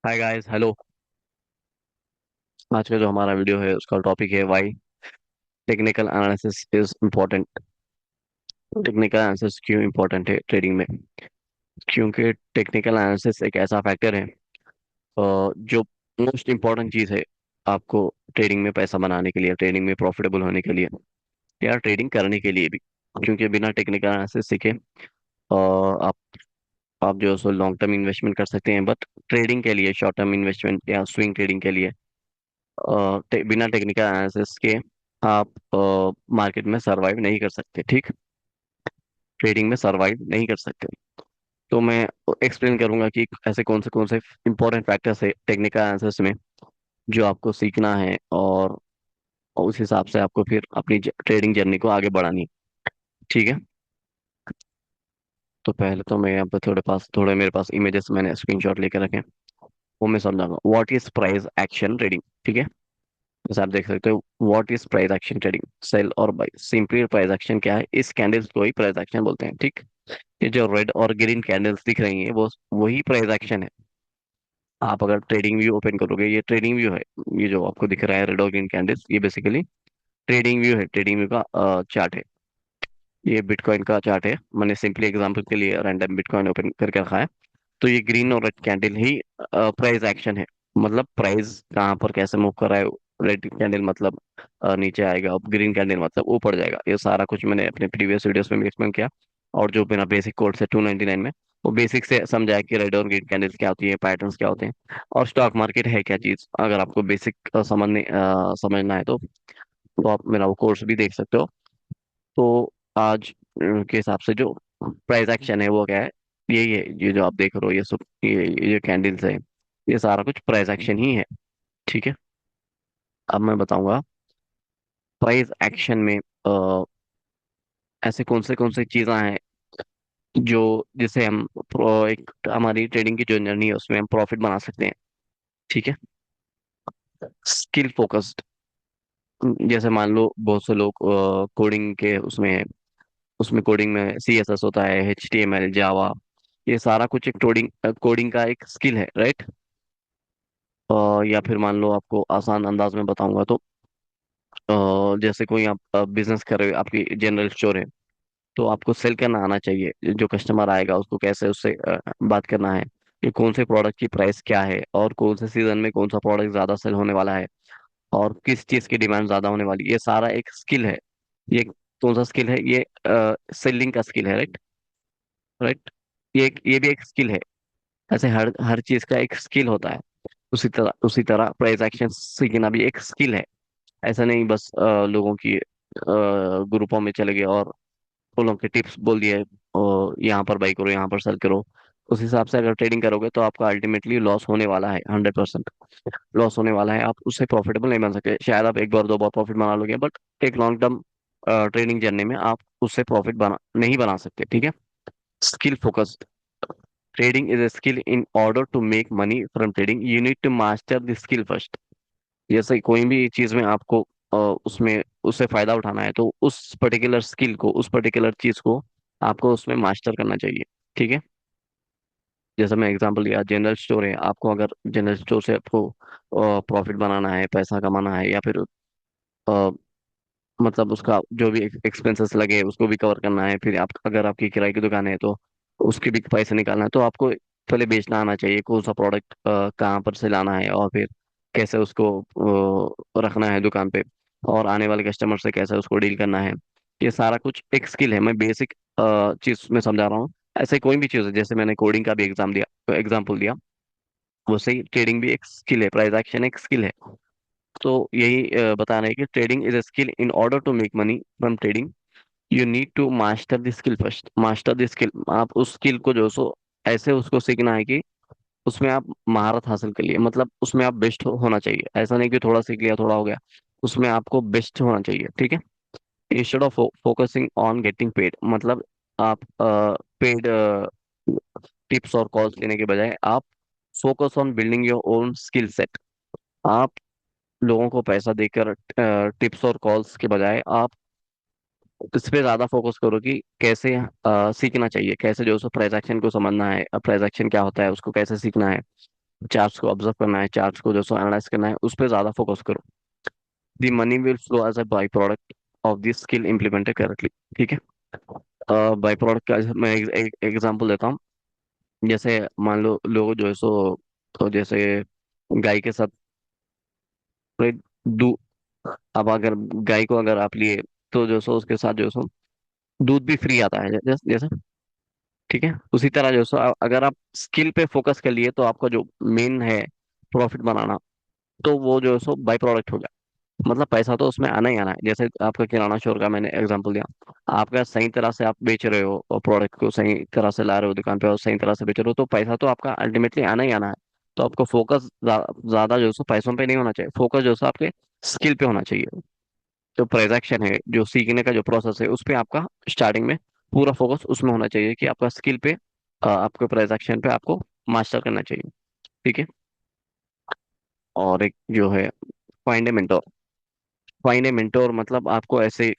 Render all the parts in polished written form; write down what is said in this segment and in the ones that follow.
Hi guys, hello. आज का जो हमारा वीडियो है उसका टॉपिक है why technical analysis is important. Technical analysis क्यों इम्पोर्टेंट है ट्रेडिंग में? क्योंकि टेक्निकल एनालिसिस एक ऐसा फैक्टर है जो मोस्ट इम्पोर्टेंट चीज़ है आपको ट्रेडिंग में पैसा बनाने के लिए, ट्रेडिंग में प्रॉफिटेबल होने के लिए या ट्रेडिंग करने के लिए भी। क्योंकि बिना टेक्निकल एनालिसिस सीखे आप जो है सो लॉन्ग टर्म इन्वेस्टमेंट कर सकते हैं, बट ट्रेडिंग के लिए, शॉर्ट टर्म इन्वेस्टमेंट या स्विंग ट्रेडिंग के लिए बिना टेक्निकल एनालिसिस के आप मार्केट में सरवाइव नहीं कर सकते। ठीक, ट्रेडिंग में सरवाइव नहीं कर सकते। तो मैं एक्सप्लेन करूंगा कि ऐसे कौन से इंपॉर्टेंट फैक्टर्स है टेक्निकल एनालिसिस में जो आपको सीखना है, और उस हिसाब से आपको फिर अपनी ट्रेडिंग जर्नी को आगे बढ़ानी है। ठीक है। तो पहले तो मैं यहाँ पे थोड़े मेरे पास इमेजेस मैंने स्क्रीनशॉट लेकर रखे हैं, वो मैं समझाऊंगा। What is price action trading? ठीक है। जैसे आप देख सकते हो, what is price action trading, sell और बाय। सिंपली प्राइस एक्शन क्या है? इस कैंडल्स को ही प्राइस एक्शन बोलते हैं। ठीक, ये जो रेड और ग्रीन कैंडल्स दिख रही हैं वो वही प्राइस एक्शन है। आप अगर ट्रेडिंग व्यू ओपन करोगे, ये ट्रेडिंग व्यू है। ये जो आपको दिख रहा है रेड और ग्रीन कैंडल्स, ये बेसिकली ट्रेडिंग व्यू है, ट्रेडिंग व्यू का चार्ट है। ये बिटकॉइन का चार्ट है। मैंने सिंपली एग्जांपल के लिए रैंडम बिटकॉइन ओपन करके रखा है। तो ये ग्रीन और रेड कैंडल ही प्राइस एक्शन है। मतलब प्राइस कहाँ पर कैसे मूव कर रहा है। रेड कैंडल मतलब नीचे आएगा, और ग्रीन कैंडल मतलब ऊपर जाएगा। ये सारा कुछ मैंने अपने प्रीवियस वीडियोस में भी एक्सप्लेन किया। और जो मेरा बेसिक कोर्स है 299 में, वो बेसिक से समझाया कि रेड और ग्रीन कैंडल्स क्या होती है, पैटर्न्स क्या होते हैं, और स्टॉक मार्केट है क्या चीज। अगर आपको बेसिक समझना है तो आप मेरा वो कोर्स भी देख सकते हो। तो आज के हिसाब से जो प्राइस एक्शन है वो क्या है? यही है, ये जो आप देख रहे हो, ये सब, ये जो कैंडल्स है, ये सारा कुछ प्राइस एक्शन ही है। ठीक है। अब मैं बताऊंगा प्राइस एक्शन में ऐसे कौन से चीजें हैं जो जिसे हम एक हमारी ट्रेडिंग की जो जर्नी है उसमें हम प्रॉफिट बना सकते हैं। ठीक है। Skill focused. जैसे मान लो बहुत से लोग कोडिंग के उसमें है, उसमें कोडिंग में CSS होता है, HTML, जावा। ये सारा कुछ एक कोडिंग कोडिंग का एक स्किल है, राइट? या फिर मान लो आपको आसान अंदाज में बताऊंगा तो जैसे कोई आप बिजनेस कर रहे हो, आपकी जनरल स्टोर है, तो आपको सेल करना आना चाहिए। जो कस्टमर आएगा उसको कैसे उससे बात करना है, कि कौन से प्रोडक्ट की प्राइस क्या है, और कौन से सीजन में कौन सा प्रोडक्ट ज्यादा सेल होने वाला है, और किस चीज की डिमांड ज्यादा होने वाली है। ये सारा एक स्किल है। ये कौन सा स्किल है? ये सेलिंग का स्किल है, राइट? राइट। ये भी एक स्किल है। ऐसे हर हर चीज का एक स्किल होता है। उसी तरह प्राइस एक्शन सीखना भी एक स्किल है। ऐसा नहीं बस लोगों की ग्रुपों में चले गए और उन के टिप्स बोल दिए, और यहाँ पर बाई करो, यहाँ पर सेल करो। उस हिसाब से अगर ट्रेडिंग करोगे तो आपका अल्टीमेटली लॉस होने वाला है, 100% लॉस होने वाला है। आप उससे प्रॉफिटेबल नहीं बन सकते। शायद आप एक बार दो बार प्रॉफिट बना लोगे, बट एक लॉन्ग टर्म ट्रेडिंग जर्नी में आप उससे प्रॉफिट बना नहीं बना सकते। ठीक है। Skill focused trading is a skill. In order to make money from trading, you need to master the skill first. जैसे कोई भी चीज में आपको उसमें उससे फायदा उठाना है, तो उस पर्टिकुलर स्किल को, उस पर्टिकुलर चीज को आपको उसमें मास्टर करना चाहिए। ठीक है। जैसे मैं एग्जांपल दिया, जनरल स्टोर है, आपको अगर जनरल स्टोर से आपको प्रॉफिट बनाना है, पैसा कमाना है, या फिर अ, मतलब उसका जो भी एक्सपेंसेस लगे उसको भी कवर करना है, फिर आप अगर आपकी किराए की दुकान है तो उसके भी पैसे निकालना है, तो आपको पहले बेचना आना चाहिए, कौन सा प्रोडक्ट कहाँ पर से लाना है, और फिर कैसे उसको रखना है दुकान पे, और आने वाले कस्टमर से कैसे उसको डील करना है। ये सारा कुछ एक स्किल है। मैं बेसिक चीज में समझा रहा हूँ। ऐसे कोई भी चीज़ है, जैसे मैंने कोडिंग का भी एग्जाम्पल दिया, वैसे ही ट्रेडिंग भी एक स्किल है, प्राइस एक्शन एक स्किल है। तो यही बता रहे हैं कि trading is a skill. In order to make money from trading, you need to master the skill first. Master the skill, आप उस स्किल को जो सो ऐसे उसको सीखना है कि उसमें आप महारत हासिल कर लिए, मतलब उसमें आप बेस्ट होना चाहिए। ऐसा नहीं कि थोड़ा सीख लिया थोड़ा हो गया, उसमें आपको बेस्ट होना चाहिए। ठीक है। Instead of focusing on getting paid, मतलब आप पेड टिप्स और कॉल्स लेने के बजाय आप focus on building your own skill set. आप लोगों को पैसा देकर टिप्स और कॉल्स के बजाय आप इस पे ज्यादा फोकस करो कि कैसे सीखना चाहिए, कैसे जो है प्राइस एक्शन को समझना है, प्राइस एक्शन क्या होता है उसको कैसे सीखना है, चार्ट्स को ऑब्जर्व करना है, चार्ट्स को जो सो एनालाइज करना है, उस पर ज्यादा फोकस करो। The money will flow as a by product of this skill implemented correctly. ठीक है। बाई प्रोडक्ट का मैं एक एग्जांपल देता हूँ। जैसे मान लो लोग जो है सो, तो जैसे गाय के साथ दू अब अगर गाय को अगर आप लिए, तो जो सो उसके साथ जो सो दूध भी फ्री आता है, जैसे जैसे। ठीक है, उसी तरह जो सो अगर आप स्किल पे फोकस कर लिए तो आपका जो मेन है प्रॉफिट बनाना, तो वो जो है सो बाई प्रोडक्ट हो गया। मतलब पैसा तो उसमें आना ही आना है। जैसे आपका किराना स्टोर का मैंने एग्जांपल दिया, आपका सही तरह से आप बेच रहे हो और प्रोडक्ट को सही तरह से ला रहे हो दुकान पे और सही तरह से बेच रहे हो, तो पैसा तो आपका अल्टीमेटली आना ही आना है। तो आपको फोकस ज्यादा जो है सो पैसों पे नहीं होना चाहिए, फोकस जो है सो आपके स्किल पे होना चाहिए। जो ट्रांजैक्शन है, जो सीखने का जो प्रोसेस है, उस पे आपका स्टार्टिंग में पूरा फोकस उसमें होना चाहिए कि आपका स्किल पे, आपके ट्रांजैक्शन पे आपको मास्टर करना चाहिए। ठीक है। और एक जो है फाइंड ए मेंटोर। फाइंड ए मेंटोर मतलब आपको ऐसे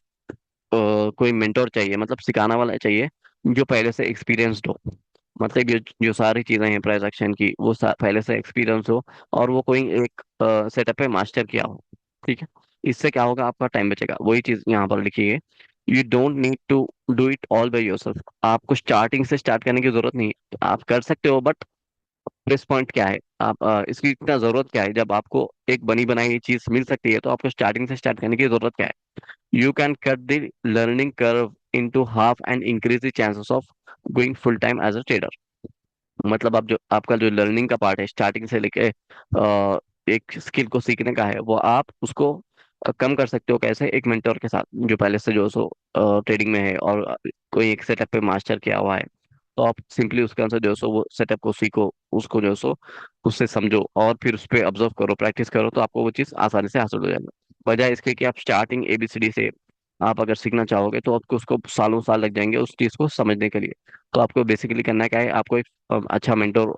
कोई मेंटोर चाहिए, मतलब सिखाने वाला चाहिए जो पहले से एक्सपीरियंस्ड हो। मतलब ये जो सारी चीजें हैं ट्रांजैक्शन की, वो पहले से एक्सपीरियंस हो, और वो कोई एक सेटअप पे मास्टर किया हो। ठीक है। इससे क्या होगा, आपका टाइम बचेगा। वही चीज यहाँ पर लिखी है, you don't need to do it all by yourself. आपको स्टार्टिंग से स्टार्ट करने की जरूरत नहीं है, आप कर सकते हो, बट प्रेस पॉइंट क्या है, आप इसकी इतना जरूरत क्या है, जब आपको एक बनी बनाई चीज मिल सकती है तो आपको स्टार्टिंग से स्टार्ट करने की जरूरत क्या है। You can cut the learning curve into half and increase the chances of going full time as a trader। मतलब आप जो आपका जो लर्निंग का पार्ट है स्टार्टिंग से लेके एक स्किल को सीखने का है, वो आप उसको कम कर सकते हो। कैसे? एक मेंटर के साथ जो पहले से जो सो ट्रेडिंग में है और कोई एक सेटअप पे मास्टर किया हुआ है, तो आप सिंपली उसके अंदर जो सो वो सेटअप को सीखो, उसको जो सो उससे समझो और फिर उस पर ऑब्जर्व करो, प्रैक्टिस करो, तो आपको वो चीज़ आसानी से हासिल हो जाएगी। बजाय इसके कि आप स्टार्टिंग एबीसीडी से आप अगर सीखना चाहोगे तो आपको उसको सालों साल लग जाएंगे उस चीज़ को समझने के लिए। तो आपको बेसिकली करना क्या है, आपको एक अच्छा मेंटोर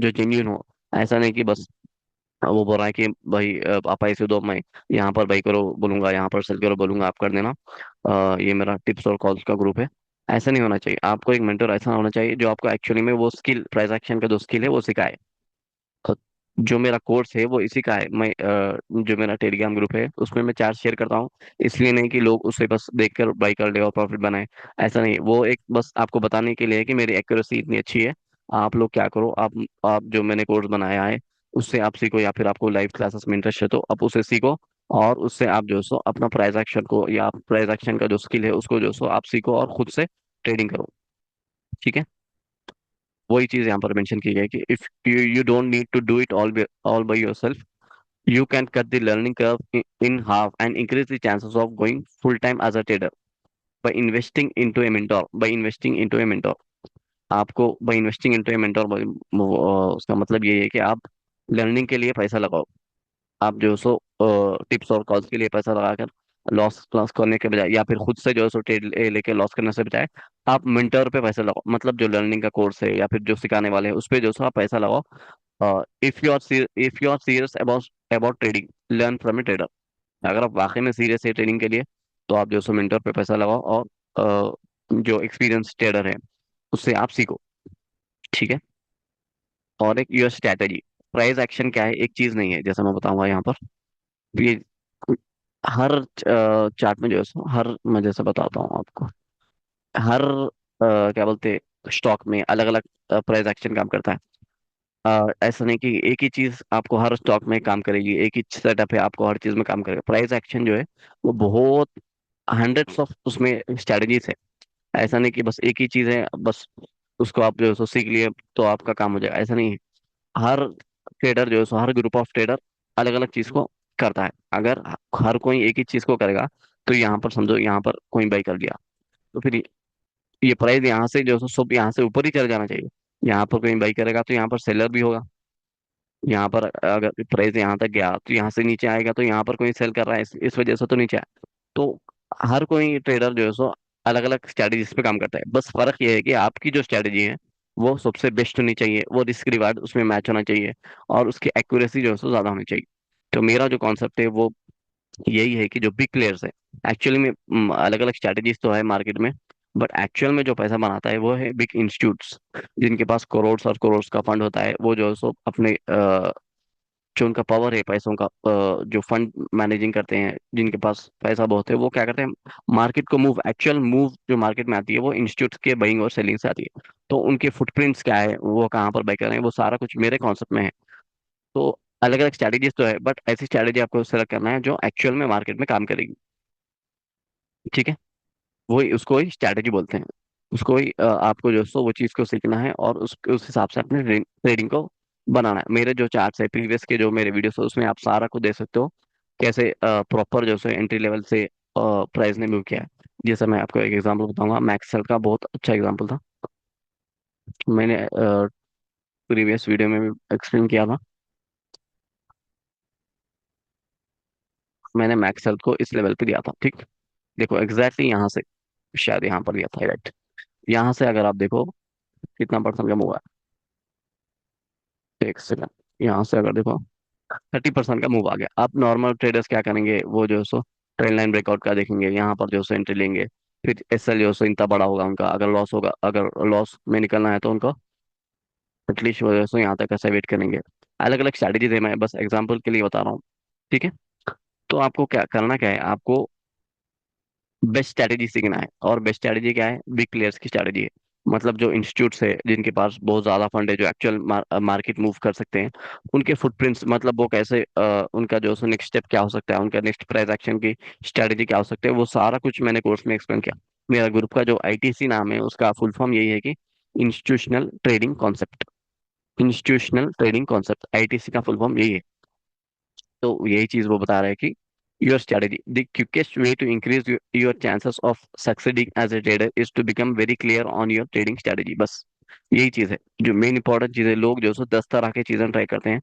जो जेन्यून हो। ऐसा नहीं कि बस वो बोल रहा है कि भाई आप ऐसे दो, मैं यहाँ पर बाई करो बोलूंगा, यहाँ पर सेल करो बोलूंगा, आप कर देना। ये मेरा टिप्स और कॉल्स का ग्रुप है। ऐसा नहीं होना चाहिए। आपको एक मेंटर ऐसा होना चाहिए जो आपको एक्चुअली में वो स्किल, ट्रांजैक्शन का जो स्किल है वो सिखाए। तो जो मेरा कोर्स है वो इसी का है। मैं जो मेरा टेलीग्राम ग्रुप है उसमें मैं चार्ट शेयर करता हूँ, इसलिए नहीं कि लोग उसे बस देखकर बाई कर ले और प्रॉफिट बनाए। ऐसा नहीं, वो एक बस आपको बताने के लिए है कि मेरी एक्यूरेसी इतनी अच्छी है। आप लोग क्या करो, आप जो मैंने कोर्स बनाया है उससे आप सीखो, या फिर आपको लाइव क्लासेस में इंटरेस्ट है तो आप उसे सीखो, और उससे आप जो सो अपना प्राइस एक्शन को या प्राइस एक्शन का जो स्किल है उसको जो सो आप सीखो और खुद से ट्रेडिंग करो। ठीक है। वही चीज यहाँ पर मेंशन की गई कि if you don't need to do it all by yourself, you can cut the learning curve in half and increase the chances of going full time as a trader by investing into a mentor। by investing into a mentor आपको by investing into a mentor उसका मतलब ये है कि आप learning के लिए पैसा लगाओ। आप जो सो टिप्स और कॉल्स के लिए पैसा लगाकर लॉस लॉस करने के बजाय, या फिर खुद से जो सो ट्रेड लेके लॉस करने से बजाय, आप मेंटर पे पैसा लगाओ। मतलब जो लर्निंग का कोर्स है या फिर जो सिखाने वाले हैं उस पे जो सो आप पैसा लगाओ। If you are serious about trading, learn from a trader. अगर आप वाकई में सीरियस है ट्रेडिंग के लिए, तो आप जो सो मेंटर पे पैसा लगाओ और जो एक्सपीरियंस ट्रेडर है उससे आप सीखो। ठीक है। और एक यूर स्ट्रैटेजी। प्राइस एक्शन क्या है, एक चीज नहीं है, जैसा मैं बताऊंगा यहाँ पर। ये हर चार्ट में जो है हर, मैं जैसे बताता हूँ आपको, हर क्या बोलते स्टॉक में अलग अलग प्राइस एक्शन काम करता है। ऐसा नहीं कि एक ही चीज आपको हर स्टॉक में काम करेगी, एक ही सेटअप है आपको हर चीज में काम करेगा। प्राइस एक्शन जो है वो बहुत हंड्रेड्स ऑफ उसमें स्ट्रेटजीज है। ऐसा नहीं कि बस एक ही चीज है, बस उसको आप जो है सो सीख लिए तो आपका काम हो जाएगा, ऐसा नहीं है। हर ट्रेडर जो है सो, हर ग्रुप ऑफ ट्रेडर अलग अलग चीज को करता है। अगर हर कोई एक ही चीज को करेगा, तो यहाँ पर समझो यहाँ पर कोई बाई कर दिया, तो फिर ये प्राइस यहाँ से जो है सो सब यहाँ से ऊपर ही चले जाना चाहिए। यहाँ पर कोई बाई करेगा तो यहाँ पर सेलर भी होगा। यहाँ पर अगर प्राइस यहाँ तक गया तो यहाँ से नीचे आएगा, तो यहाँ पर कोई सेल कर रहा है इस वजह से तो नीचे आया। तो हर कोई ट्रेडर जो है सो अलग अलग स्ट्रैटेजीज पे काम करता है। बस फर्क ये है कि आपकी जो स्ट्रैटेजी है वो सबसे बेस्ट होनी चाहिए, वो रिस्क रिवार्ड उसमें मैच होना चाहिए, और उसकी एक्यूरेसी जो है सो ज्यादा होनी चाहिए। तो मेरा जो कॉन्सेप्ट है वो यही है कि जो बिग प्लेयर्स है, एक्चुअली में अलग अलग स्ट्रैटेजीज तो है मार्केट में, बट एक्चुअल में जो पैसा बनाता है वो है बिग इंस्टीट्यूट्स, जिनके पास करोड़ और करोड़ का फंड होता है। वो जो है सो अपने जो उनका पावर है पैसों का, जो फंड मैनेजिंग करते हैं, जिनके पास पैसा बहुत है, वो क्या करते हैं, मार्केट को मूव, एक्चुअल मूव जो मार्केट में आती है वो इंस्टीट्यूट के बाइंग और सेलिंग से आती है। तो उनके फुटप्रिंट्स क्या है, वो कहाँ पर बाई कर रहे हैं, वो सारा कुछ मेरे कॉन्सेप्ट में है। तो अलग अलग स्ट्रैटेजीज तो है, बट ऐसी स्ट्रैटेजी आपको सेलेक्ट करना है जो एक्चुअल में मार्केट में काम करेगी। ठीक है, वही उसको ही स्ट्रैटेजी बोलते हैं। उसको ही आपको जो है सो वो चीज़ को सीखना है, और उस हिसाब से अपने ट्रेडिंग को बनाना है। मेरे जो चार्ट्स है प्रीवियस के, जो मेरे वीडियोस है, उसमें आप सारा को देख सकते हो, कैसे प्रॉपर जो है एंट्री लेवल से प्राइस ने मूव किया है। जैसे मैं आपको एक एग्जांपल बताऊंगा, मैक्सेल का बहुत अच्छा एग्जांपल था। मैंने प्रीवियस वीडियो में भी एक्सप्लेन किया था। मैंने मैक्सेल को इस लेवल पे दिया था, ठीक। देखो एग्जैक्टली यहाँ से, शायद यहाँ पर दिया था, राइट। यहाँ से अगर आप देखो कितना परसेंट का मूव है, एक सेकंड, यहाँ से अगर देखो 30% का मूव आ गया। आप नॉर्मल ट्रेडर्स क्या करेंगे, वो जो है सो ट्रेंड लाइन ब्रेकआउट का देखेंगे, यहाँ पर जो है सो एंट्री लेंगे। फिर एसएल जो है सो इतना बड़ा होगा उनका, अगर लॉस होगा, अगर लॉस में निकलना है तो उनको एटलीस्ट वो जो है सो यहाँ तक ऐसा वेट करेंगे। अलग अलग स्ट्रैटेजीज है, मैं बस एग्जांपल के लिए बता रहा हूँ। ठीक है, तो आपको क्या करना, क्या है आपको बेस्ट स्ट्रैटेजी सीखना है। और बेस्ट स्ट्रैटेजी क्या है, बिग प्लेयर्स की स्ट्रैटेजी है। मतलब जो इंस्टीट्यूट्स है जिनके पास बहुत ज्यादा फंड है, जो एक्चुअल मार्केट मूव कर सकते हैं, उनके फुटप्रिंट्स, मतलब वो कैसे उनका जो नेक्स्ट स्टेप क्या हो सकता है, उनका नेक्स्ट प्राइस एक्शन की स्ट्रैटेजी क्या हो सकती है, वो सारा कुछ मैंने कोर्स में एक्सप्लेन किया। मेरा ग्रुप का जो आईटीसी नाम है, उसका फुल फॉर्म यही है कि institutional trading concept. Institutional trading concept, ITC का फुल फॉर्म यही है। तो यही चीज वो बता रहा है कि your strategy, the quickest way to increase your chances of succeeding as a trader is to become very clear on your trading strategy. बस यही चीज है जो मेन इंपॉर्टेंट चीज है। लोग जो है सो 10 तरह की चीजें ट्राई करते हैं,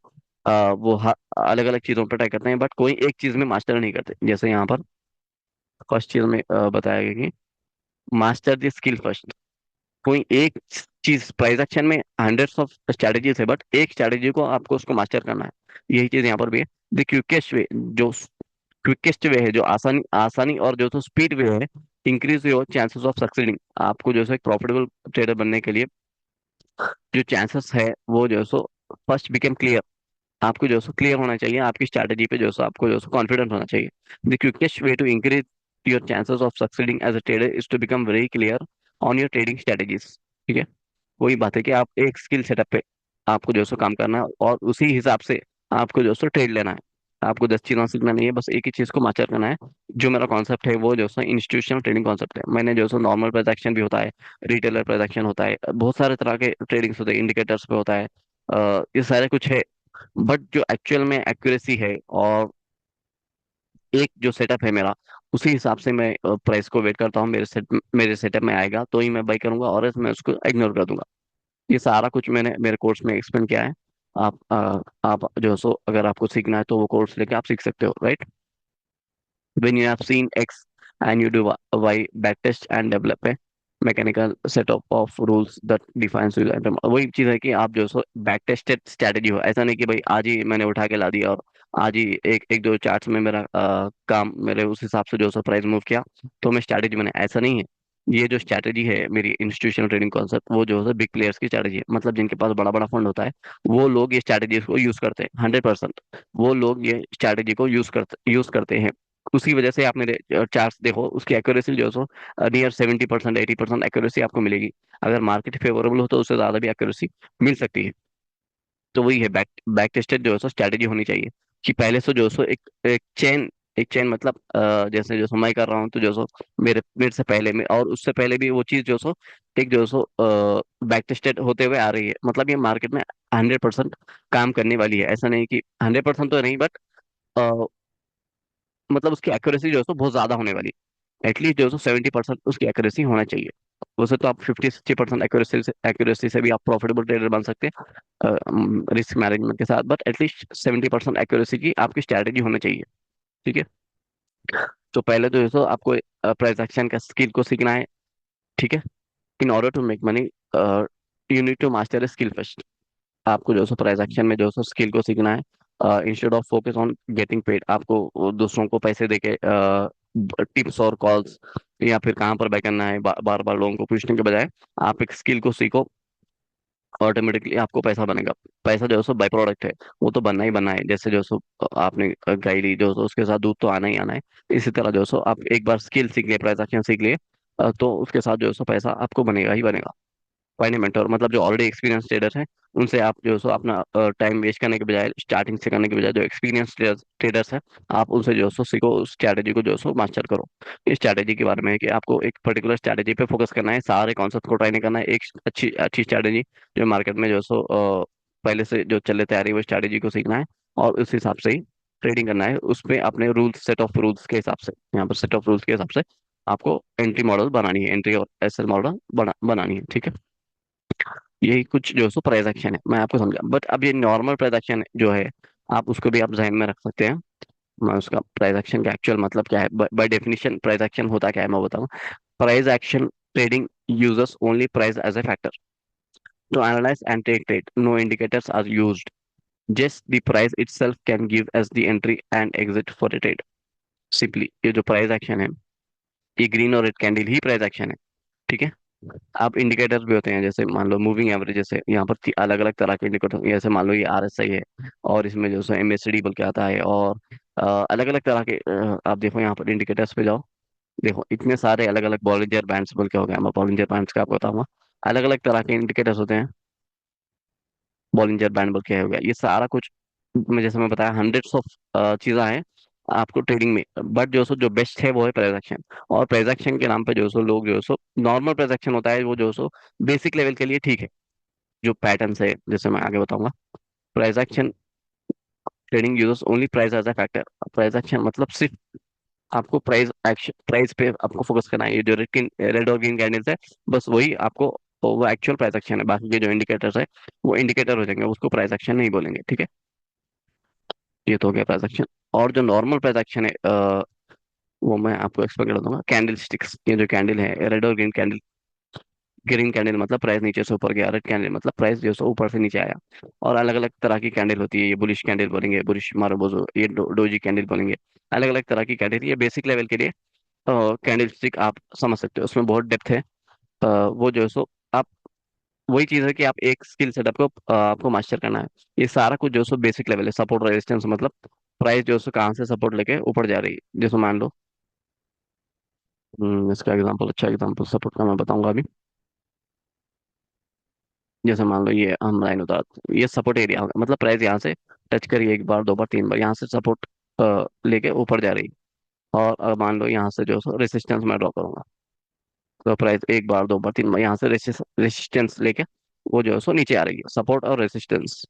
वो अलग अलग चीजों पर ट्राई करते हैं, बट कोई एक चीज में मास्टर नहीं करते। जैसे यहाँ पर फर्स्ट चीज में बताया गया कि मास्टर द स्किल फर्स्ट। कोई एक चीज, प्राइस एक्शन में हंड्रेड्स ऑफ स्ट्रेटेजीज है, बट एक स्ट्रेटेजी को आपको उसको मास्टर करना है। यही चीज यहाँ पर भी है। द क्विकेस्ट वे, जो क्विकेस्ट वे है, जो आसानी आसानी और जो तो स्पीड वे है, increase your chances of succeeding. आपको जो है एक प्रॉफिटेबल ट्रेडर बनने के लिए जो चांसेस है, वो जो है सो फर्स्ट बिकम क्लियर। आपको जो है सो क्लियर होना चाहिए, आपकी स्ट्रैटेजी पे जो है सो आपको जो है सो कॉन्फिडेंट होना चाहिए। The quickest way to increase your chances of succeeding as a trader is to become very clear on your trading strategies. ठीक है, वही बात है कि आप एक स्किल सेटअप पे आपको जो है सो काम करना है, और उसी हिसाब से आपको जो है सो ट्रेड लेना है। आपको 10 चीजें सीखना नहीं है, बस एक ही चीज को मास्टर करना है। जो मेरा कॉन्सेप्ट है वो जो है सो इंस्टीट्यूशनल ट्रेडिंग कॉन्सेप्ट है। मैंने जो है सो नॉर्मल ट्रांजैक्शन भी होता है, रिटेलर ट्रांजैक्शन होता है, बहुत सारे तरह के ट्रेडिंग्स होते हैं, इंडिकेटर्स पे होता है, ये सारे कुछ है। बट जो एक्चुअल में एक्यूरेसी है, और एक जो सेटअप है मेरा, उसी हिसाब से मैं प्राइस को वेट करता हूँ, मेरे सेटअप में आएगा तो ही मैं बाई करूंगा, और मैं उसको इग्नोर कर दूंगा। ये सारा कुछ मैंने मेरे कोर्स में एक्सप्लेन किया है। आप जो है सो अगर आपको सीखना है तो वो कोर्स लेके आप सीख सकते हो, right. When you have seen X and you do Y, backtest and develop a mechanical setup of rules that defines your item। वही चीज है कि आप जो सो बैक टेस्टेड स्ट्रैटेजी हो। ऐसा नहीं कि भाई आज ही मैंने उठा के ला दिया और आज ही एक एक दो चार्ट्स में मेरा काम, मेरे उस हिसाब से जो सो प्राइस मूव किया तो मैं स्ट्रैटेजी बने, ऐसा नहीं है। ये जो स्ट्रैटेजी है मेरी इंस्टीट्यूशनल ट्रेडिंग कॉन्सेप्ट, वो जो है बिग प्लेयर्स की स्ट्रैटेजी है। मतलब जिनके पास बड़ा बड़ा फंड होता है, वो लोग ये स्ट्रैटेजी को यूज करते हैं 100%। वो लोग ये स्ट्रैटेजी को यूज करते हैं। उसी वजह से आप मेरे चार्ट्स देखो, उसकी एक्यूरेसी जो है सो नियर 70%, 80% एक्यूरेसी आपको मिलेगी। अगर मार्केट फेवरेबल हो तो उससे ज्यादा भी एक्यूरेसी मिल सकती है। तो वही है, बैक बैक टेस्टेड जो है सो स्ट्रैटेजी होनी चाहिए। कि पहले से जो है सो एक चेन मतलब जैसे जो सो मैं कर रहा हूँ, तो जो सो मेरे मेरे से पहले में और उससे पहले भी वो चीज जो सो एक जो सो बैक टेस्टेड होते हुए आ रही है। मतलब ये मार्केट में 100% काम करने वाली है। ऐसा नहीं कि 100% तो नहीं, बट मतलब उसकी एक्यूरेसी जो है सो बहुत ज्यादा होने वाली है। एटलीस्ट जो है सो 70% उसकी एक्यूरेसी होना चाहिए। वैसे तो आप 50-60% एक्यूरेसी से भी आप प्रॉफिटेबल ट्रेडर बन सकते हैं रिस्क मैनेजमेंट के साथ, बट एटलीस्ट 70% एक्यूरेसी की आपकी स्ट्रैटेजी होनी चाहिए। ठीक है, तो पहले तो जो है सो आपको प्राइस एक्शन का स्किल को सीखना है। ठीक है, in order to make money you need to master skill first. आपको जो है प्राइस एक्शन में जो है स्किल को सीखना है। Instead of focus on getting paid, आपको दूसरों को पैसे देके टिप्स और कॉल्स या फिर कहाँ पर बाय करना है, बार बार लोगों को पूछने के बजाय आप एक स्किल को सीखो, ऑटोमेटिकली आपको पैसा बनेगा। पैसा जो है सो बाई प्रोडक्ट है, वो तो बनना ही बनना है। जैसे जो सो आपने गाय ली, जो सो उसके साथ दूध तो आना ही आना है। इसी तरह जो सो आप एक बार स्किल सीख लिए, ट्रांजैक्शन सीख लिए, तो उसके साथ जो सो पैसा आपको बनेगा ही बनेगा। फाइनल मेंटर मतलब जो ऑलरेडी एक्सपीरियंस ट्रेडर है, उनसे आप जो है सो अपना टाइम वेस्ट करने के बजाय, स्टार्टिंग से करने के बजाय, जो एक्सपीरियंस ट्रेडर्स है, आप उनसे जो है सो सीखो, उस स्ट्रैटेजी को जो है सो मास्टर करो। इस स्ट्रैटेजी के बारे में है कि आपको एक पर्टिकुलर स्ट्रैटेजी पे फोकस करना है, सारे कॉन्सेप्ट को ट्राई नहीं करना है। एक अच्छी अच्छी स्ट्रैटेजी जो मार्केट में जो है सो पहले से जो चले तैयारी, वो स्ट्रैटेजी को सीखना है और उस हिसाब से ही ट्रेडिंग करना है। उसमें अपने रूल्स, सेट ऑफ रूल्स के हिसाब से, यहाँ पर सेट ऑफ रूल्स के हिसाब से आपको एंट्री मॉडल बनानी है, एंट्री और एसएल मॉडल बनानी है, ठीक है। यही कुछ जो है सो प्राइस एक्शन है, मैं आपको समझा। बट अब ये नॉर्मल प्राइस एक्शन जो है, आप उसको भी आप जहन में रख सकते हैं। मैं उसका प्राइस एक्शन का एक्चुअल मतलब क्या है, बाय डेफिनेशन प्राइस एक्शन होता क्या है मैं बताऊं। Price action trading uses only price as a factor to analyze and take trade. No indicators are used. Just the price itself can give us the entry and exit for a trade. Simply ये जो price action है, ये green और red candle ही price action है, ठीक है। आप indicators भी होते हैं, जैसे मान लो मूविंग एवरेज, जैसे यहाँ पर अलग अलग तरह के इंडिकेटर, जैसे मान लो ये आरएसआई है, और इसमें जो है एमएसडी बोल के आता है, और अलग अलग तरह के आप देखो यहाँ पर इंडिकेटर्स पे जाओ, देखो इतने सारे अलग अलग बॉलिंजर बैंड्स बोल के हो गया, मैं बॉलिंजर बैंड्स का आपको बताऊंगा। अलग अलग तरह के इंडिकेटर्स होते हैं, बॉलिंजर बैंड बोल के हो गया, ये सारा कुछ मैं जैसे मैं बताया, हंड्रेड्स ऑफ चीज़ें हैं आपको ट्रेडिंग में। बट जो सो जो बेस्ट है वो है प्राइस एक्शन। और प्राइस एक्शन के नाम पे जो सो लोग जो सो नॉर्मल प्राइस एक्शन होता है, वो जो सो बेसिक लेवल के लिए ठीक है। जो पैटर्न है, जैसे मैं आगे बताऊंगा, price action trading users only price as a factor. Price action मतलब सिर्फ आपको प्राइस एक्शन, प्राइस पे आपको फोकस करना है। ये जो रेड और ग्रीन कैंडल्स है, बस वही आपको, वो एक्चुअल प्राइस एक्शन है। बाकी के जो इंडिकेटर्स है, वो इंडिकेटर हो जाएंगे, उसको प्राइस एक्शन नहीं बोलेंगे, ठीक है। ये तो हो गया प्राइस एक्शन। और जो नॉर्मल प्राइस एक्शन है, वो मैं आपको एक्सप्लेन कर दूंगा। कैंडल स्टिक्स, ये जो कैंडल है, रेड और ग्रीन कैंडल, ग्रीन कैंडल मतलब प्राइस नीचे से ऊपर गया, रेड कैंडल मतलब प्राइस जो है ऊपर से नीचे आया। और अलग अलग तरह की कैंडल होती है, ये बुलिश कैंडल बोलेंगे, बुलिश मारोबोजो, ये डोजी कैंडल बोलेंगे। अलग अलग तरह की कैंडल, ये बेसिक लेवल के लिए कैंडल स्टिक आप समझ सकते हो, उसमें बहुत डेप्थ है। वो जो है आप, वही चीज है कि आप एक स्किल सेटअप को आपको मास्टर करना है। ये सारा कुछ जो है बेसिक लेवल है। सपोर्ट रेजिस्टेंस मतलब प्राइस जो है कहाँ से सपोर्ट लेके ऊपर जा रही है, जैसे मान लो इसका एग्जांपल, अच्छा एग्जांपल सपोर्ट का मैं बताऊंगा अभी। जैसे मान लो ये हम लाइन उतार, ये सपोर्ट एरिया होगा, मतलब प्राइस यहाँ से टच करिए, एक बार, दो बार, तीन बार, यहाँ से सपोर्ट लेके ऊपर जा रही। और मान लो यहाँ से जो रेसिस्टेंस मैं ड्रॉ करूंगा, तो प्राइस एक बार, दो बार, तीन बार यहाँ से रेसिस्टेंस लेके वो जो है नीचे आ रही है। सपोर्ट और resistance,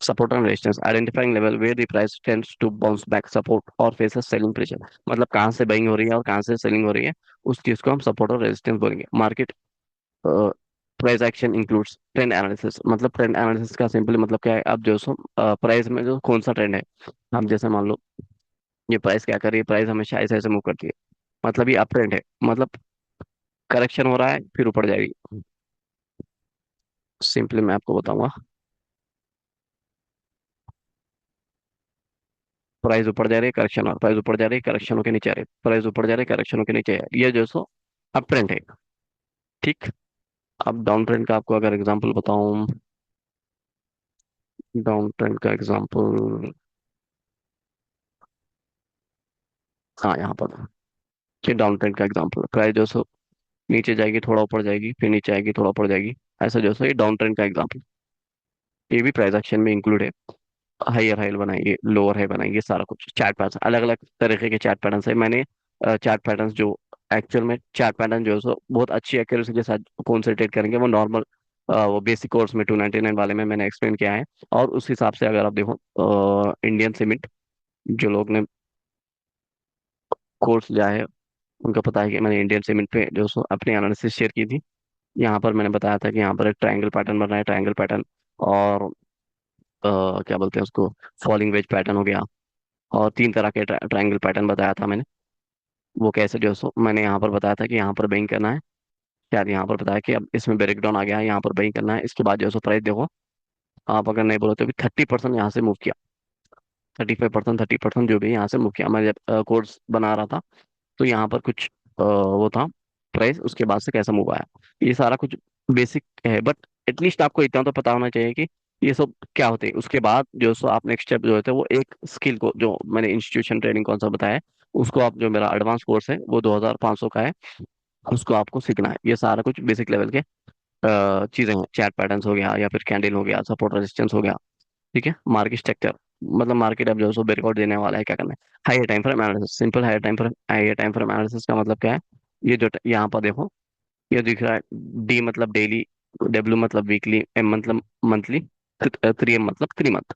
support and resistance, identifying level where the price tends to bounce back, support और फेसेस सेलिंग प्रेशर। मतलब कहाँ से बाइंग हो रही है और कहाँ से सेलिंग हो रही है, उस चीज को हम सपोर्ट और रेजिस्टेंस बोलेंगे। Market price action includes trend analysis. मतलब ट्रेंड एनालिसिस का सिंपली मतलब क्या है, अब जो सो प्राइस में जो कौन सा ट्रेंड है, हम जैसे मान लो ये प्राइस क्या कर रही है, प्राइस हमेशा ऐसे ऐसे मूव करती है, मतलब ये अप ट्रेंड है, मतलब करेक्शन हो रहा है फिर ऊपर जाएगी। सिंपली मैं आपको बताऊंगा, प्राइस ऊपर जा रही है, करेक्शन, और प्राइस ऊपर जा रही है, करेक्शन होकर नीचे आ रही है, प्राइस ऊपर जा रही है, करेक्शन होकर नीचे आ रही है, ये जो सो अप ट्रेंड है, ठीक। अब डाउन ट्रेंड का आपको अगर एग्जांपल बताऊं, डाउन ट्रेंड का एग्जांपल, हाँ यहाँ पर, ये डाउन ट्रेंड का एग्जांपल, प्राइस जो सो नीचे जाएगी, थोड़ा ऊपर जाएगी, फिर नीचे आएगी, थोड़ा ऊपर जाएगी, ऐसा जो सो ये डाउन ट्रेंड का एग्जांपल। ये भी प्राइस एक्शन में इंक्लूड है। हायर हाई बनाएंगे, लोअर हाई बनाएंगे, सारा कुछ चार्ट पैटर्न, अलग अलग तरीके के चार्ट पैटर्न है। मैंने चार्ट पैटर्न जो एक्चुअल में चार्ट पैटर्न जो है सो बहुत अच्छी एक्यूरेसी के साथ कौन से ट्रेड करेंगे, वो नॉर्मल वो बेसिक कोर्स में 299 वाले में मैंने एक्सप्लेन किया है। और उस हिसाब से अगर आप देखो, इंडियन सीमेंट, जो लोग ने कोर्स लिया है उनको पता है कि मैंने इंडियन सीमेंट पे जो सो अपनी एनालिसिस शेयर की थी। यहाँ पर मैंने बताया था कि यहाँ पर एक ट्रायंगल पैटर्न बन रहा है, ट्रायंगल पैटर्न, और क्या बोलते हैं उसको, फॉलिंग वेज पैटर्न हो गया, और तीन तरह के ट्रायंगल पैटर्न बताया था मैंने। वो कैसे जो सो मैंने यहाँ पर बताया था कि यहाँ पर बाइंग करना है, शायद यहाँ पर बताया कि अब इसमें ब्रेक डाउन आ गया है, यहाँ पर बाइंग करना है। इसके बाद जो सो प्राइस देखो, आप अगर नहीं बोलो तो भी 30% यहाँ से मूव किया, 35%, 30% जो भी यहाँ से मूव किया। मैं जब कोर्स बना रहा था तो यहाँ पर कुछ वो था प्राइस, उसके बाद से कैसा मूव आया, ये सारा कुछ बेसिक है। बट एटलीस्ट आपको इतना तो पता होना चाहिए कि ये सब क्या होते हैं। उसके बाद जो सो आप नेक्स्ट स्टेप जो होते हैं वो एक स्किल को, जो मैंने इंस्टीट्यूशन ट्रेनिंग कौन सा बताया है, उसको आप, जो मेरा एडवांस कोर्स है वो 2500 का है, उसको आपको सीखना है। ये सारा कुछ बेसिक लेवल के चीजें हैं। चैट पैटर्न्स हो गया, या फिर कैंडल हो गया, सपोर्ट रेजिस्टेंस हो गया, ठीक है। मार्केट स्ट्रक्चर, मतलब मार्केट अब जो है सो ब्रेकआउट देने वाला है, क्या करना है। Higher time frame analysis, simple higher time frame analysis का मतलब क्या है। ये जो यहाँ पर देखो, ये दिख रहा है, डी मतलब डेली, डब्ल्यू मतलब वीकली, एम मतलब मंथली, 3M मतलब 3 मंथ,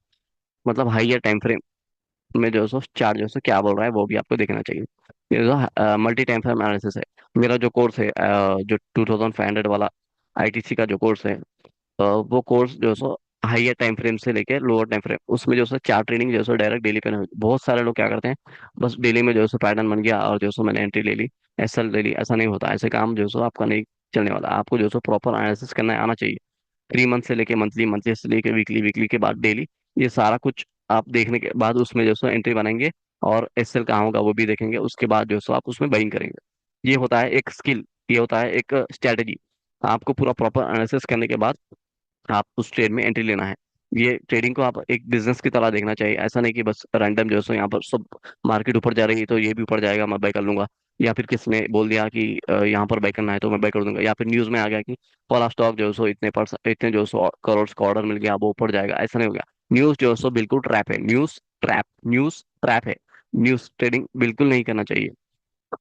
मतलब हाइयर टाइम फ्रेम में जो है सो चार्ट जो है सो क्या बोल रहा है वो भी आपको देखना चाहिए। ये जो मल्टी टाइम फ्रेम एनालिसिस है, मेरा जो कोर्स है जो 2500 वाला आईटीसी का जो कोर्स है, वो कोर्स जो है सो हाइयर टाइम फ्रेम से लेके लोअर टाइम फ्रेम, उसमें जो है चार्ट ट्रेडिंग जो है सो डायरेक्ट डेली पे नहीं होती। बहुत सारे लोग क्या करते हैं, बस डेली में जो है सो पैटर्न बन गया और जो है सो मैंने एंट्री ले ली, एसएल ले ली। ऐसा नहीं होता, ऐसे काम जो है सो आपका नहीं चलने वाला। आपको जो है सो प्रॉपर एनालिसिस करना आना चाहिए। 3 मंथ से लेके मंथली, मंथली से लेके वीकली, वीकली के बाद डेली, ये सारा कुछ आप देखने के बाद उसमें जो है सो एंट्री बनाएंगे, और एसएल कहाँ होगा वो भी देखेंगे। उसके बाद जो है सो आप उसमें बाइंग करेंगे। ये होता है एक स्किल, ये होता है एक स्ट्रेटेजी। आपको पूरा प्रॉपर एनालिसिस करने के बाद आप उस ट्रेड में एंट्री लेना है। ये ट्रेडिंग को आप एक बिजनेस की तरह देखना चाहिए। ऐसा नहीं कि बस रैंडम जो है सो यहाँ पर सब मार्केट ऊपर जा रही है तो ये भी ऊपर जाएगा, मैं बाय कर लूंगा। या फिर किसी ने बोल दिया कि यहाँ पर बाय करना है तो मैं बाय कर दूंगा। या फिर न्यूज में आ गया कि फला स्टॉक जो है सो इतने जो है सो करोड़ का ऑर्डर मिल गया, वो ऊपर जाएगा। ऐसा नहीं हो गया। न्यूज जो है सो बिल्कुल ट्रैप है, न्यूज ट्रैप है। न्यूज ट्रेडिंग बिल्कुल नहीं करना चाहिए।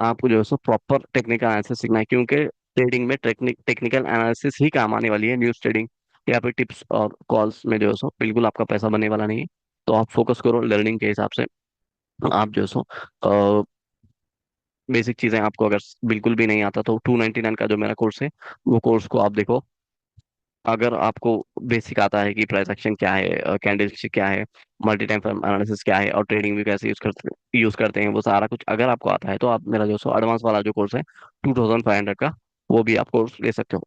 आपको जो है सो प्रॉपर टेक्निकल एनालिसिस सीखना है, क्योंकि ट्रेडिंग में टेक्निकल एनालिसिस ही काम आने वाली है। न्यूज़ ट्रेडिंग या फिर टिप्स और कॉल्स में जो है सो बिल्कुल आपका पैसा बनने वाला नहीं है। तो आप फोकस करो लर्निंग के हिसाब से। आप जो है सो बेसिक चीजें आपको अगर बिल्कुल भी नहीं आता तो 299 का जो मेरा कोर्स है, वो कोर्स को आप देखो। अगर आपको बेसिक आता है कि प्राइस एक्शन क्या है, कैंडल क्या है, मल्टी टाइम एनालिसिस क्या है, और ट्रेडिंग भी कैसे यूज करते हैं, वो सारा कुछ अगर आपको आता है तो आप मेरा जो सो एडवांस वाला जो कोर्स है 2500 का, वो भी आप कोर्स ले सकते हो।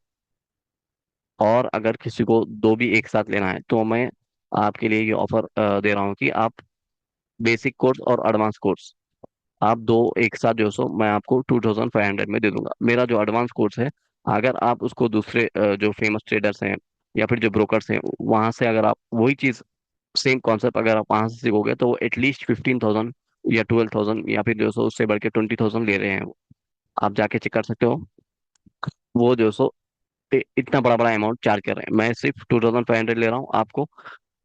और अगर किसी को दो भी एक साथ लेना है तो मैं आपके लिए ये ऑफर दे रहा हूँ कि आप बेसिक कोर्स और एडवांस कोर्स, आप दो एक साथ जो सो मैं आपको 2500 में दे दूंगा। मेरा जो एडवांस कोर्स है, अगर आप उसको दूसरे जो फेमस ट्रेडर्स हैं या फिर जो ब्रोकर्स हैं वहां से अगर आप वही चीज, सेम कॉन्सेप्ट अगर आप वहां से सीखोगे तो वो एटलीस्ट 15,000 या 12,000 या फिर जो सो उससे बढ़ के 20,000 ले रहे हैं वो। आप जाके चेक कर सकते हो। वो जो सो इतना बड़ा बड़ा अमाउंट चार्ज कर रहे हैं, मैं सिर्फ 2500 ले रहा हूँ आपको।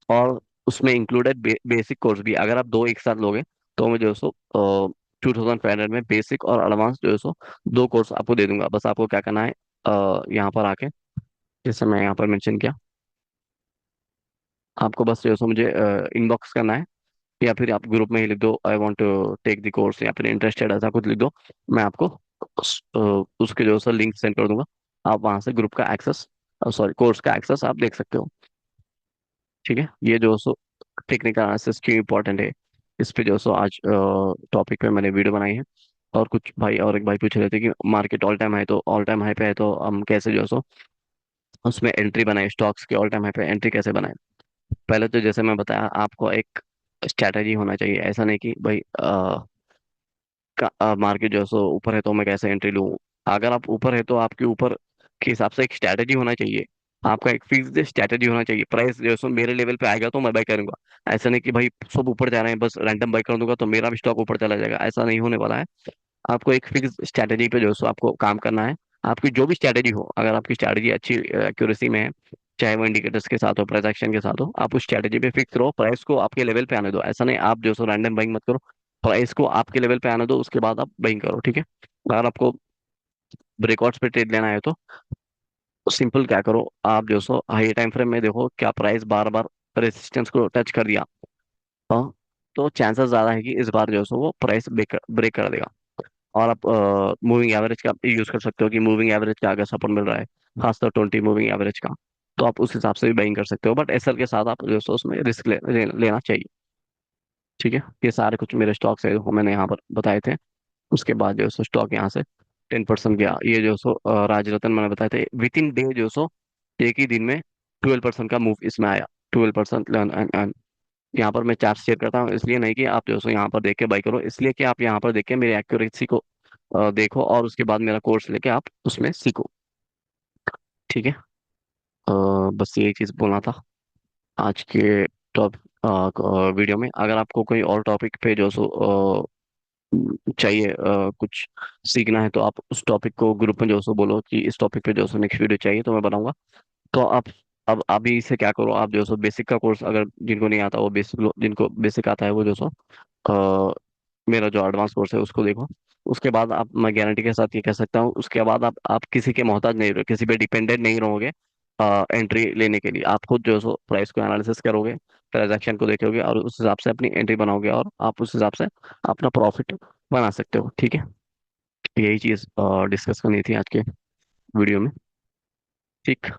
और उसमें इंक्लूडेड बेसिक कोर्स भी, अगर आप दो एक साथ लोगे तो मैं जो है सो 2500 में बेसिक और एडवांस जो है सो दो कोर्स आपको दे दूंगा। बस आपको क्या करना है, यहाँ पर आके, जैसे मैं यहाँ पर मेंशन किया, आपको बस जो है सो मुझे इनबॉक्स करना है, या फिर आप ग्रुप में ही लिख दो I want to take the course, या फिर इंटरेस्टेड, ऐसा कुछ लिख दो। मैं आपको उसके जो है सो लिंक सेंड कर दूंगा। आप वहाँ से ग्रुप का एक्सेस, सॉरी कोर्स का एक्सेस आप देख सकते हो। ठीक है। ये जो सो टेक्निकल एनालिसिस क्यों इंपॉर्टेंट है, इस पे जो सो आज टॉपिक पे मैंने वीडियो बनाई है। और कुछ भाई, और एक भाई पूछ रहे थे कि मार्केट ऑल टाइम हाई, तो ऑल टाइम हाई पे है तो हम कैसे जो सो उसमें एंट्री बनाए, स्टॉक्स के ऑल टाइम हाई पे एंट्री कैसे बनाए। पहले तो जैसे मैं बताया, आपको एक स्ट्रैटेजी होना चाहिए। ऐसा नहीं कि भाई मार्केट जो है सो ऊपर है तो मैं कैसे एंट्री लूँ। अगर आप ऊपर है तो आपके ऊपर के हिसाब से एक स्ट्रैटेजी होना चाहिए। आपका एक फिक्स्ड स्ट्रैटेजी होना चाहिए। प्राइस जो है सो मेरे लेवल पे आएगा तो मैं बाय करूंगा। ऐसा नहीं कि भाई सब ऊपर जा रहे हैं बस रैंडम बाय कर दूंगा तो मेरा भी स्टॉक ऊपर चला जाएगा, ऐसा नहीं होने वाला है। आपको एक फिक्स स्ट्रैटेजी पे जो है सो आपको काम करना है। आपकी जो भी स्ट्रैटेजी हो, अगर आपकी स्ट्रैटेजी अच्छी एक्यूरेसी में है, चाहे वो इंडिकेटर्स के साथ हो, प्राइस एक्शन के साथ हो, आप उस स्ट्रैटेजी पे फिक्स रहो। प्राइस को आपके लेवल पे आने दो। ऐसा नहीं आप जो सो रैंडम बाइंग मत करो, प्राइस को आपके लेवल पे आने दो, उसके बाद आप बाइंग करो। ठीक है। अगर आपको ब्रेकआउट्स पे ट्रेड लेना है तो सिंपल क्या करो, आप जो सो हाई टाइम फ्रेम में देखो क्या प्राइस बार बार रेजिस्टेंस को टच कर दिया, हाँ, तो चांसेस ज्यादा है कि इस बार जो सो वो प्राइस ब्रेक ब्रेक कर देगा। और आप मूविंग एवरेज का यूज कर सकते हो कि मूविंग एवरेज का अगर सपोर्ट मिल रहा है, खासकर 20 मूविंग एवरेज का, तो आप उस हिसाब से भी बाइंग कर सकते हो। बट एसएल के साथ आप जो सो उसमें रिस्क लेना चाहिए। ठीक है। ये सारे कुछ मेरे स्टॉक्स है जो मैंने यहाँ पर बताए थे। उसके बाद जो सो स्टॉक यहाँ से 10% गया। ये जो सो राजरत्न मैंने बताए थे, विद इन डे जो सो एक ही दिन में 12% का मूव इसमें आया। 12% लर्न। यहाँ पर मैं चार्ट शेयर करता हूँ इसलिए नहीं कि आप जो सो यहाँ पर देख के बाई करो, इसलिए कि आप यहाँ पर देख के मेरी एक्यूरेसी को देखो और उसके बाद मेरा कोर्स लेके आप उसमें सीखो। ठीक है। बस यही चीज़ बोलना था आज के टॉप वीडियो में। अगर आपको कोई और टॉपिक पे जो सो चाहिए, कुछ सीखना है, तो आप उस टॉपिक को ग्रुप में जो सो बोलो कि इस टॉपिक पे जो सो नेक्स्ट वीडियो चाहिए, तो मैं बनाऊंगा। तो आप अब अभी से क्या करो, आप जो सो बेसिक का कोर्स, अगर जिनको नहीं आता वो बेसिक, जिनको बेसिक आता है वो जो सो मेरा जो एडवांस कोर्स है उसको देखो। उसके बाद आप, मैं गारंटी के साथ ये कह सकता हूँ, उसके बाद आप किसी के मोहताज नहीं रहोगे, किसी पे डिपेंडेंट नहीं रहोगे। एंट्री लेने के लिए आप खुद जो सो प्राइस को एनालिसिस करोगे, ट्रांजैक्शन को देखोगे और उस हिसाब से अपनी एंट्री बनाओगे, और आप उस हिसाब से अपना प्रॉफिट बना सकते हो। ठीक है। यही चीज़ डिस्कस करनी थी आज के वीडियो में। ठीक।